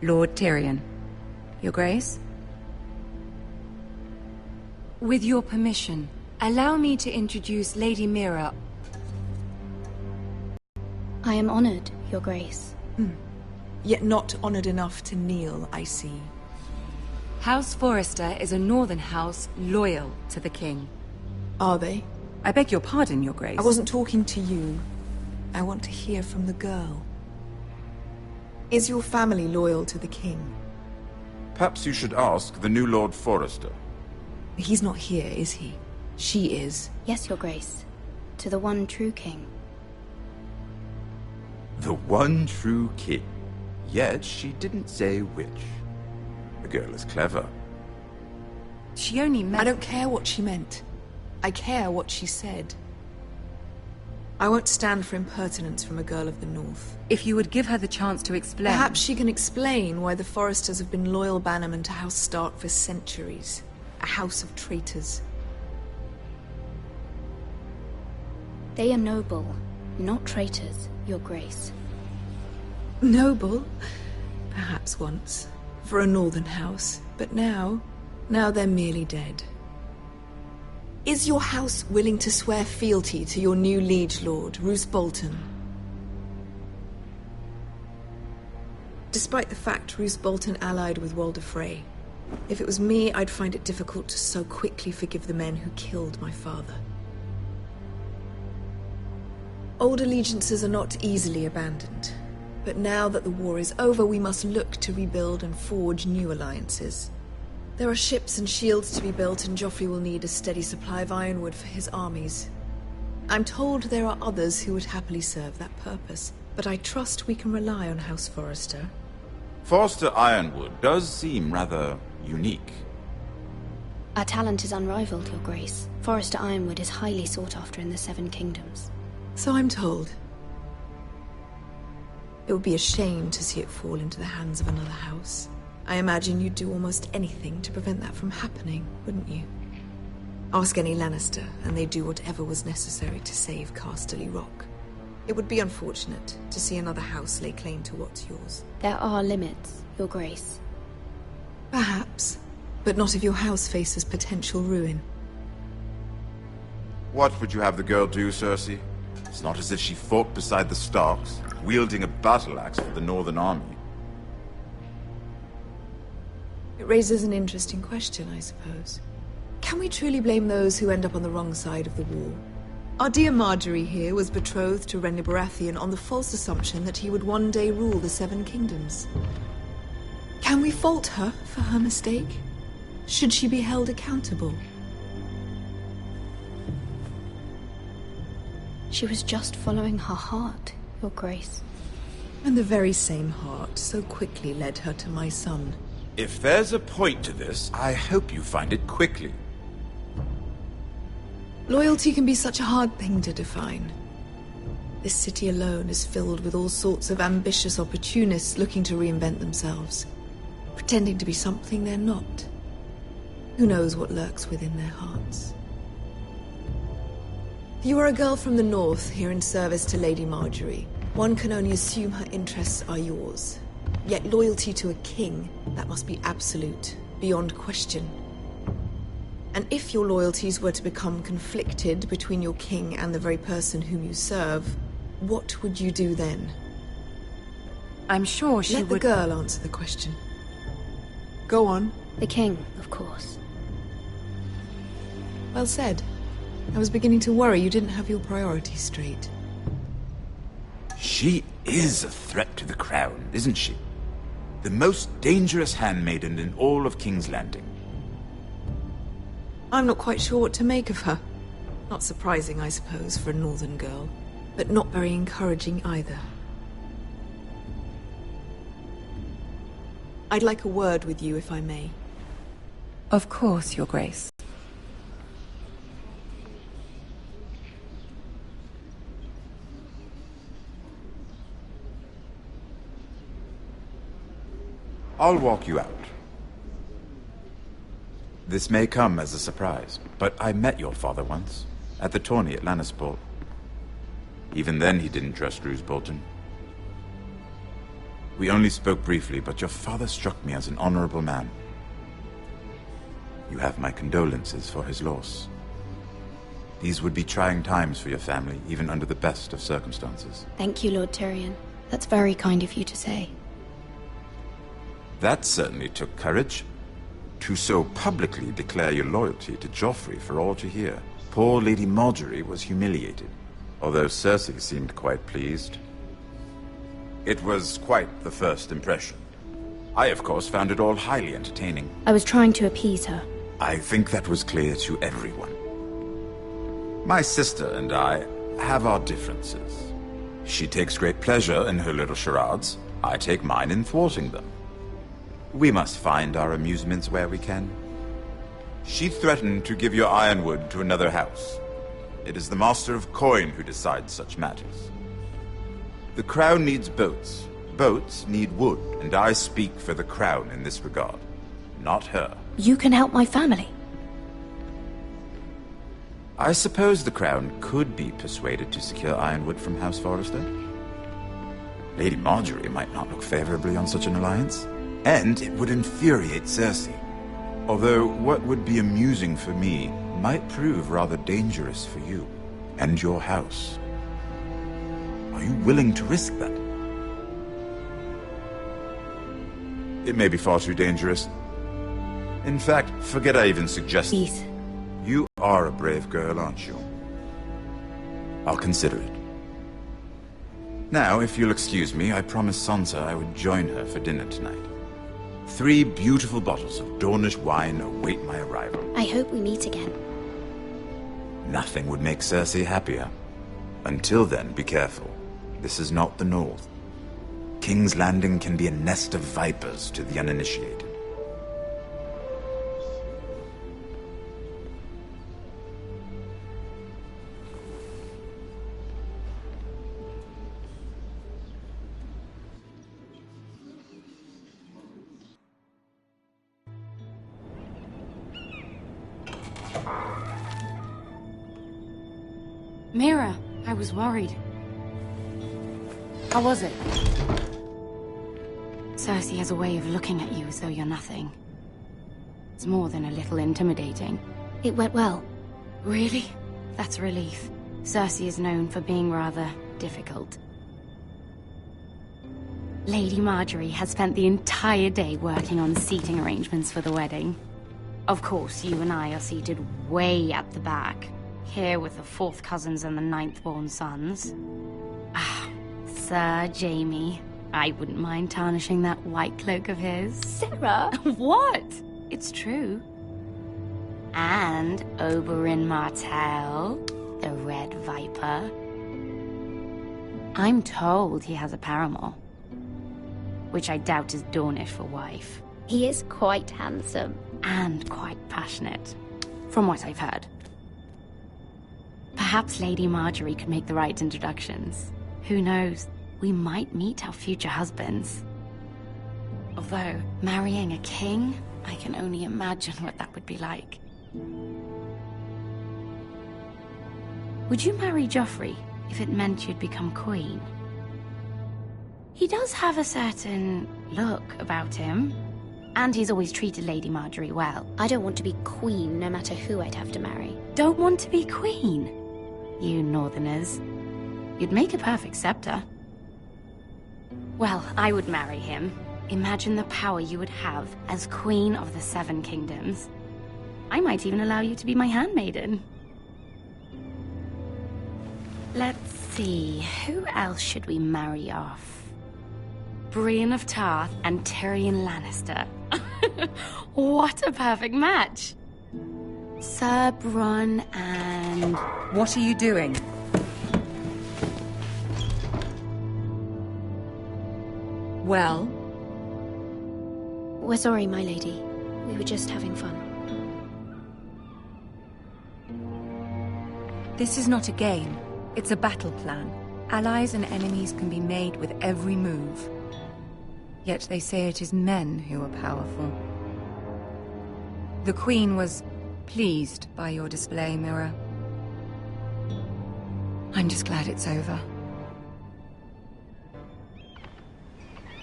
Lord Tyrion. Your Grace? With your permission, allow me to introduce Lady Mira. I am honored, Your Grace. Yet not honored enough to kneel, I see. House Forrester is a northern house loyal to the king. Are they? I beg your pardon, Your Grace. I wasn't talking to you. I want to hear from the girl. Is your family loyal to the king? Perhaps you should ask the new Lord Forrester. He's not here, is he? She is. Yes, Your Grace. To the one true king. The one true king. Yet she didn't say which. The girl is clever. She only meant... I don't care what she meant. I care what she said. I won't stand for impertinence from a girl of the North. If you would give her the chance to explain... Perhaps she can explain why the Forresters have been loyal bannermen to House Stark for centuries. A house of traitors. They are noble, not traitors, Your Grace. Noble? Perhaps once. For a northern house. But now they're merely dead. Is your house willing to swear fealty to your new liege lord, Roose Bolton? Despite the fact Roose Bolton allied with Walder Frey, if it was me, I'd find it difficult to so quickly forgive the men who killed my father. Old allegiances are not easily abandoned, but now that the war is over, we must look to rebuild and forge new alliances. There are ships and shields to be built, and Joffrey will need a steady supply of ironwood for his armies. I'm told there are others who would happily serve that purpose, but I trust we can rely on House Forrester. Forrester Ironwood does seem rather unique. Our talent is unrivaled, Your Grace. Forrester Ironwood is highly sought after in the Seven Kingdoms. So I'm told. It would be a shame to see it fall into the hands of another house. I imagine you'd do almost anything to prevent that from happening, wouldn't you? Ask any Lannister, and they'd do whatever was necessary to save Casterly Rock. It would be unfortunate to see another house lay claim to what's yours. There are limits, Your Grace. Perhaps, but not if your house faces potential ruin. What would you have the girl do, Cersei? It's not as if she fought beside the Starks, wielding a battle axe for the Northern Army. It raises an interesting question, I suppose. Can we truly blame those who end up on the wrong side of the war? Our dear Marjorie here was betrothed to Renly Baratheon on the false assumption that he would one day rule the Seven Kingdoms. Can we fault her for her mistake? Should she be held accountable? She was just following her heart, Your Grace. And the very same heart so quickly led her to my son. If there's a point to this, I hope you find it quickly. Loyalty can be such a hard thing to define. This city alone is filled with all sorts of ambitious opportunists looking to reinvent themselves, pretending to be something they're not. Who knows what lurks within their hearts? You are a girl from the north here in service to Lady Marjorie. One can only assume her interests are yours. Yet loyalty to a king, that must be absolute, beyond question. And if your loyalties were to become conflicted between your king and the very person whom you serve, what would you do then? I'm sure she would... would... Let the girl answer the question. Go on. The king, of course. Well said. I was beginning to worry you didn't have your priorities straight. She is a threat to the crown, isn't she? The most dangerous handmaiden in all of King's Landing. I'm not quite sure what to make of her. Not surprising, I suppose, for a northern girl, but not very encouraging either. I'd like a word with you, if I may. Of course, Your Grace. I'll walk you out. This may come as a surprise, but I met your father once, at the tourney at Lannisport. Even then he didn't trust Roose Bolton. We only spoke briefly, but your father struck me as an honorable man. You have my condolences for his loss. These would be trying times for your family, even under the best of circumstances. Thank you, Lord Tyrion. That's very kind of you to say. That certainly took courage. To so publicly declare your loyalty to Joffrey for all to hear. Poor Lady Margaery was humiliated, although Cersei seemed quite pleased. It was quite the first impression. I, of course, found it all highly entertaining. I was trying to appease her. I think that was clear to everyone. My sister and I have our differences. She takes great pleasure in her little charades. I take mine in thwarting them. We must find our amusements where we can. She threatened to give your ironwood to another house. It is the Master of Coin who decides such matters. The Crown needs boats. Boats need wood, and I speak for the Crown in this regard, not her. You can help my family. I suppose the Crown could be persuaded to secure ironwood from House Forrester. Lady Margaery might not look favorably on such an alliance, and it would infuriate Cersei. Although what would be amusing for me might prove rather dangerous for you and your house. Are you willing to risk that? It may be far too dangerous. In fact, forget I even suggested. Please. You are a brave girl, aren't you? I'll consider it. Now, if you'll excuse me, I promised Sansa I would join her for dinner tonight. 3 beautiful bottles of Dornish wine await my arrival. I hope we meet again. Nothing would make Cersei happier. Until then, be careful. This is not the North. King's Landing can be a nest of vipers to the uninitiated. Mira, I was worried. How was it? Cersei has a way of looking at you as though you're nothing. It's more than a little intimidating. It went well. Really? That's a relief. Cersei is known for being rather difficult. Lady Margaery has spent the entire day working on seating arrangements for the wedding. Of course, you and I are seated way at the back. Here with the 4th cousins and the 9th-born sons. Ah, Sir Jaime. I wouldn't mind tarnishing that white cloak of his. Sarah! What? It's true. And Oberyn Martell, the Red Viper. I'm told he has a paramour. Which I doubt is Dornish for wife. He is quite handsome. And quite passionate. From what I've heard. Perhaps Lady Margaery could make the right introductions. Who knows? We might meet our future husbands. Although, marrying a king, I can only imagine what that would be like. Would you marry Joffrey if it meant you'd become queen? He does have a certain look about him, and he's always treated Lady Margaery well. I don't want to be queen, no matter who I'd have to marry. Don't want to be queen? You Northerners. You'd make a perfect scepter. Well, I would marry him. Imagine the power you would have as Queen of the 7 Kingdoms. I might even allow you to be my handmaiden. Let's see, who else should we marry off? Brienne of Tarth and Tyrion Lannister. What a perfect match! Sir Bronn and... What are you doing? Well? We're sorry, my lady. We were just having fun. This is not a game. It's a battle plan. Allies and enemies can be made with every move. Yet they say it is men who are powerful. The Queen was pleased by your display, Mira. I'm just glad it's over.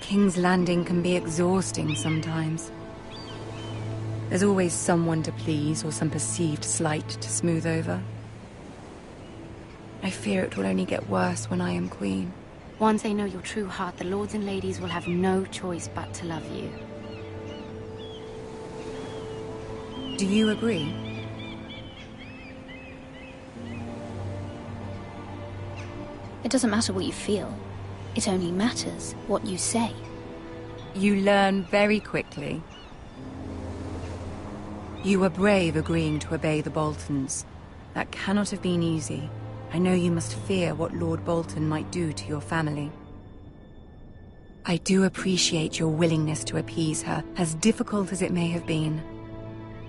King's Landing can be exhausting sometimes. There's always someone to please or some perceived slight to smooth over. I fear it will only get worse when I am queen. Once they know your true heart, the lords and ladies will have no choice but to love you. Do you agree? It doesn't matter what you feel. It only matters what you say. You learn very quickly. You were brave agreeing to obey the Boltons. That cannot have been easy. I know you must fear what Lord Bolton might do to your family. I do appreciate your willingness to appease her, as difficult as it may have been.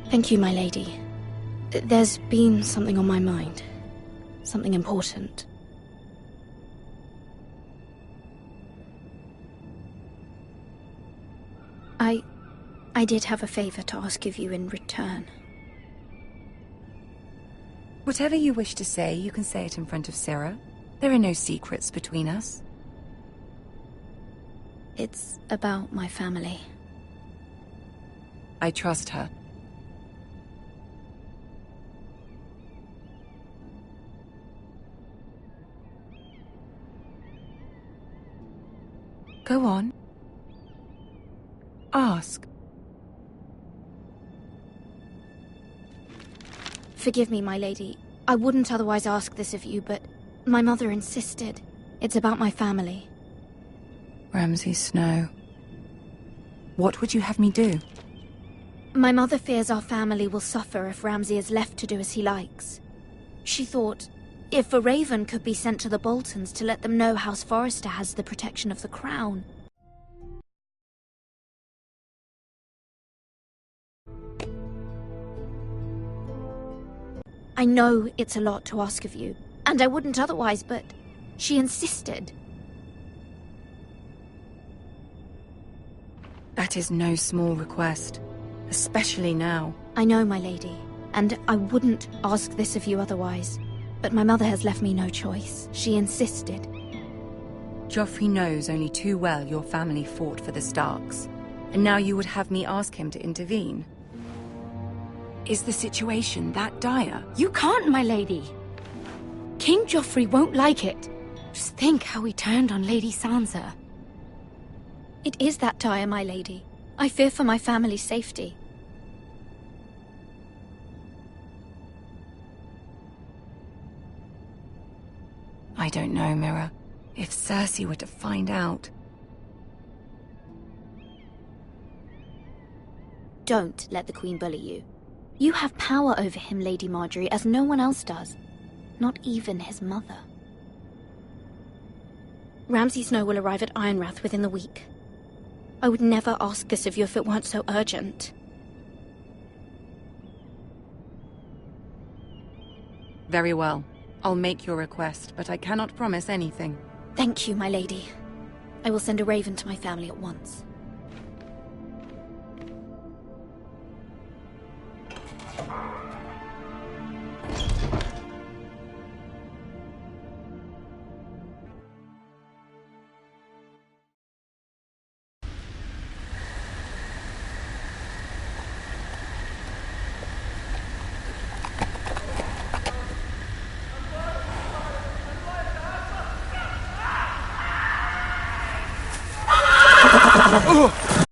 Thank you, my lady. There's been something on my mind. Something important. I did have a favor to ask of you in return. Whatever you wish to say, you can say it in front of Sarah. There are no secrets between us. It's about my family. I trust her. Go on. Ask. Forgive me, my lady. I wouldn't otherwise ask this of you, but my mother insisted. It's about my family. Ramsay Snow. What would you have me do? My mother fears our family will suffer if Ramsay is left to do as he likes. She thought, if a raven could be sent to the Boltons to let them know House Forrester has the protection of the crown. I know it's a lot to ask of you, and I wouldn't otherwise, but she insisted. That is no small request, especially now. I know, my lady, and I wouldn't ask this of you otherwise, but my mother has left me no choice. She insisted. Joffrey knows only too well your family fought for the Starks, and now you would have me ask him to intervene. Is the situation that dire? You can't, my lady. King Joffrey won't like it. Just think how he turned on Lady Sansa. It is that dire, my lady. I fear for my family's safety. I don't know, Mira. If Cersei were to find out... Don't let the Queen bully you. You have power over him, Lady Margaery, as no one else does. Not even his mother. Ramsay Snow will arrive at Ironrath within the week. I would never ask this of you if it weren't so urgent. Very well. I'll make your request, but I cannot promise anything. Thank you, my lady. I will send a raven to my family at once. Ugh!